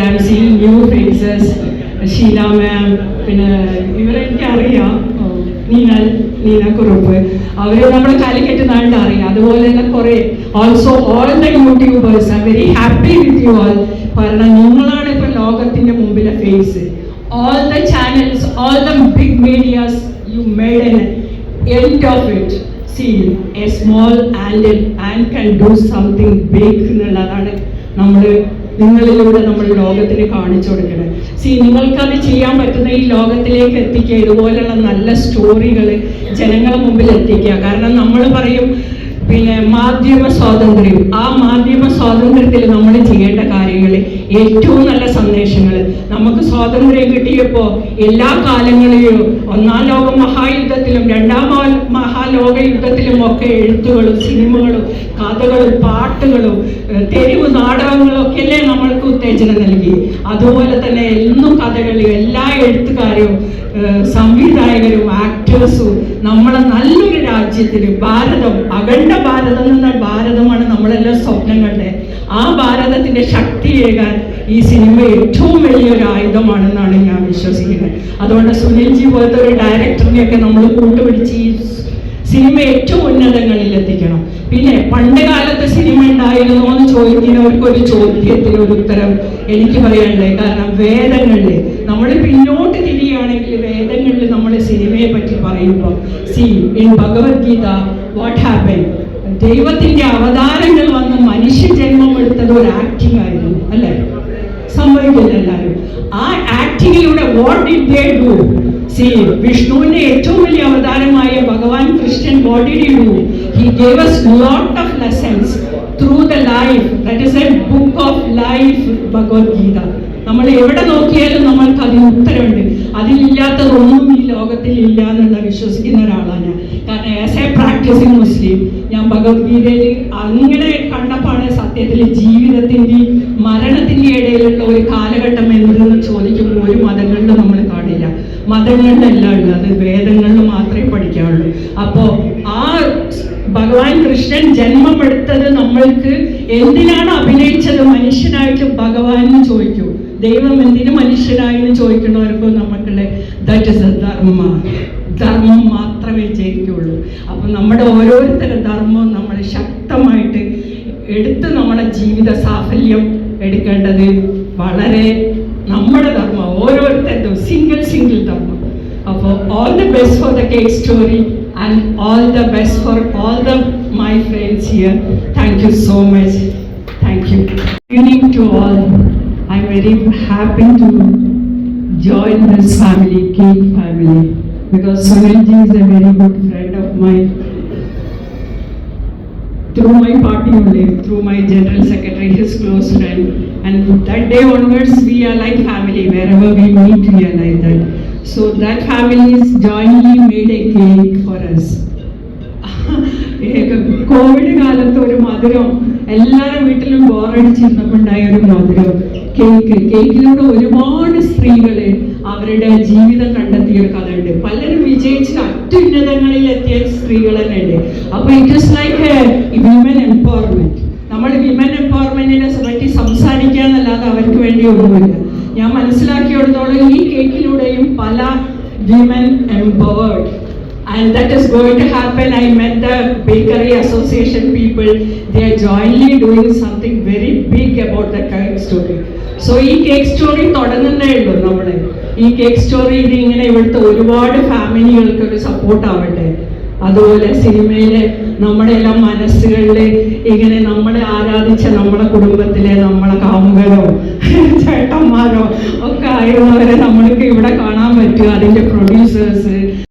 I'm seeing new faces. Sheela മാം, പിന്നെ ഇവരെനിക്ക് അറിയാം, നീന കുറുപ്പ്, അവര് നമ്മുടെ കാലിക്കറ്റ് നാട്ടിൽ അറിയാം. അതുപോലെ തന്നെ കുറെ also all the YouTubers I very happy with you all. കാരണം നിങ്ങളാണ് ഇപ്പൊ ലോകത്തിന്റെ മുമ്പിലെ face. All the channels, all the big medias, you made an end of it. See a small and can do something big എന്നുള്ളതാണ് നിങ്ങളിലൂടെ നമ്മൾ ലോകത്തിന് കാണിച്ചു കൊടുക്കണം. നിങ്ങൾക്കത് ചെയ്യാൻ പറ്റുന്ന ഈ ലോകത്തിലേക്ക് എത്തിക്കുക, ഇതുപോലെയുള്ള നല്ല സ്റ്റോറികൾ ജനങ്ങളുടെ മുമ്പിൽ എത്തിക്കുക. കാരണം നമ്മൾ പറയും പിന്നെ മാധ്യമ സ്വാതന്ത്ര്യം, ആ മാധ്യമ സ്വാതന്ത്ര്യത്തിൽ നമ്മൾ ചെയ്യേണ്ട കാര്യങ്ങൾ, ഏറ്റവും നല്ല സന്ദേശങ്ങൾ. നമുക്ക് സ്വാതന്ത്ര്യം കിട്ടിയപ്പോൾ എല്ലാ കാലങ്ങളിലും, ഒന്നാം ലോക മഹായുദ്ധത്തിലും രണ്ടാം മഹാലോക യുദ്ധത്തിലും ഒക്കെ എഴുത്തുകളും സിനിമകളും കഥകളും പാട്ടുകളും തെരുവ് നാടകങ്ങളും ഒക്കെ അല്ലേ നമ്മൾക്ക് ഉത്തേജനം നൽകി. അതുപോലെ തന്നെ എന്നും കഥകളും എല്ലാ എഴുത്തുകാരും സംവിധായകരും ആക്ടേഴ്സും നമ്മളെ നല്ലൊരു രാജ്യത്തിന്, ഭാരതം, അഖണ്ഡ ഭാരതം എന്ന ഭാരതമാണ് നമ്മളെല്ലാം സ്വപ്നം കണ്ടത്. ആ ഭാരതത്തിന്റെ ശക്തിയേകാൻ ഈ സിനിമ ഏറ്റവും വലിയൊരു ആയുധമാണെന്നാണ് ഞാൻ വിശ്വസിക്കുന്നത്. അതുകൊണ്ട് സുനിൽജി പോലത്തെ ഒരു ഡയറക്ടറിനെയൊക്കെ നമ്മൾ കൂട്ടുപിടിച്ച് ഈ സിനിമ ഏറ്റവും ഉന്നതങ്ങളിൽ എത്തിക്കണം. പിന്നെ പണ്ട് കാലത്ത് സിനിമ ഉണ്ടായിരുന്നോ എന്ന് ചോദിക്കുന്നവർക്കൊരു ചോദ്യത്തിന് ഒരു ഉത്തരം എനിക്ക് പറയാനുള്ളത്. കാരണം വേദങ്ങളിൽ നമ്മൾ പിന്നോട്ട് തിരിയുകയാണെങ്കിൽ വേദങ്ങളിൽ നമ്മൾ സിനിമയെ പറ്റി പറയുമ്പോൾ ഇൻ ഭഗവത്ഗീത വാട്ട് ഹാപ്പൻ, ദൈവത്തിന്റെ അവതാരങ്ങൾ വന്ന് മനുഷ്യ ജന്മം എടുത്തത് ഒരു ആക്ടിങ് ആയിരുന്നു, അല്ലേ? സംഭവിക്കില്ല എല്ലാവരും. ആ ആക്ടിങ്ങിലൂടെ വാട്ട് ഡിഡ് ദേ ഡു? വിഷ്ണുവിന്റെ ഏറ്റവും വലിയ അവതാരമായ ഭഗവാൻ Krishnan what did he do? He gave us lot of lessons through the life. That is a book of life, Bhagavad Gita. നമ്മൾ എവിടെ നോക്കിയാലും നമ്മൾക്ക് അതിന് ഉത്തരവുണ്ട്. അതിലില്ലാത്തതൊന്നും ഈ ലോകത്തിൽ ഇല്ല എന്നുള്ള വിശ്വസിക്കുന്ന ഒരാളാണ് ഞാൻ. കാരണം ആസ് എ പ്രാക്ടീസിങ് മുസ്ലിം ഞാൻ ഭഗവത്ഗീതയിൽ അങ്ങനെ കണ്ടപ്പാണ് സത്യത്തിൽ ജീവിതത്തിൻ്റെ മരണത്തിൻ്റെ ഇടയിലുള്ള ഒരു കാലഘട്ടം എന്തെന്ന് ചോദിക്കുമ്പോൾ ഒരു മതങ്ങളിലും നമ്മൾ കാണില്ല. മതങ്ങളിലല്ല ഉള്ളത്, വേദങ്ങളിൽ മാത്രമേ പഠിക്കാറുള്ളൂ. അപ്പോൾ ആ ഭഗവാൻ കൃഷ്ണൻ ജന്മമെടുത്തത് നമ്മൾക്ക് എന്തിനാണ് അഭിനയിച്ചത് മനുഷ്യനായിട്ട് ഭഗവാൻ എന്ന് ചോദിക്കൂ. ദൈവം എന്തിനു മനുഷ്യനായെന്ന് ചോദിക്കണവർക്ക് നമുക്കുള്ള ദാറ്റ് ഇസ് എ ധർമ്മം മാത്രമേ ജയിക്കുള്ളൂ. അപ്പം നമ്മുടെ ഓരോരുത്തരുടെ ധർമ്മവും നമ്മൾ ശക്തമായിട്ട് എടുത്ത് നമ്മുടെ ജീവിത സാഫല്യം എടുക്കേണ്ടത് വളരെ നമ്മുടെ ധർമ്മം, ഓരോരുത്തരുടെ സിംഗിൾ ധർമ്മം. അപ്പോൾ all the best for the cake story and all the best for all my friends here. Thank you so much. Thank you. Good evening to all. I'm very happy to join this family, Cake family, because Sunilji is a very good friend of mine. Through my party only, through my general secretary, his close friend, and that day onwards we are like family. Wherever we meet, we are like that. So that family is jointly made a cake for us. Covid കാലത്ത് ഒരു മധുരം, എല്ലാവരുടെ വീട്ടിലും ബോറടിച്ചിരുന്നപ്പോൾ ഉണ്ടായ ഒരു മധുരം, കേക്കിലൂടെ ഒരുപാട് സ്ത്രീകള് അവരുടെ ജീവിതം കണ്ടെത്തിയൊരു കഥയുണ്ട്. പലരും വിജയിച്ച് അത്യുന്നതങ്ങളിൽ എത്തിയ സ്ത്രീകൾ തന്നെ ഉണ്ട്. അപ്പൊ it is like women empowerment. നമ്മൾ വിമൻ എംപവർമെന്റിനെ പറ്റി സംസാരിക്കുക എന്നല്ലാതെ അവർക്ക് വേണ്ടി ഒന്നുമില്ല. ഞാൻ മനസ്സിലാക്കിയെടുത്തോളം ഈ കേക്കിലൂടെയും പല women empowered, and that is going to happen. I met the bakery association people. They are jointly doing something very big about the cake story. So ഈ കേക്ക് സ്റ്റോറി തുടങ്ങുന്നേ ഉള്ളൂ. നമ്മുടെ ഈ കേക്ക് സ്റ്റോറി ഇതിങ്ങനെ ഇവിടുത്തെ ഒരുപാട് ഫാമിലികൾക്ക് ഒരു സപ്പോർട്ട് ആവട്ടെ. അതുപോലെ സിനിമയിലെ നമ്മുടെ എല്ലാം മനസ്സുകളിൽ ഇങ്ങനെ നമ്മളെ ആരാധിച്ച നമ്മുടെ കുടുംബത്തിലെ നമ്മളെ കാമുകരോ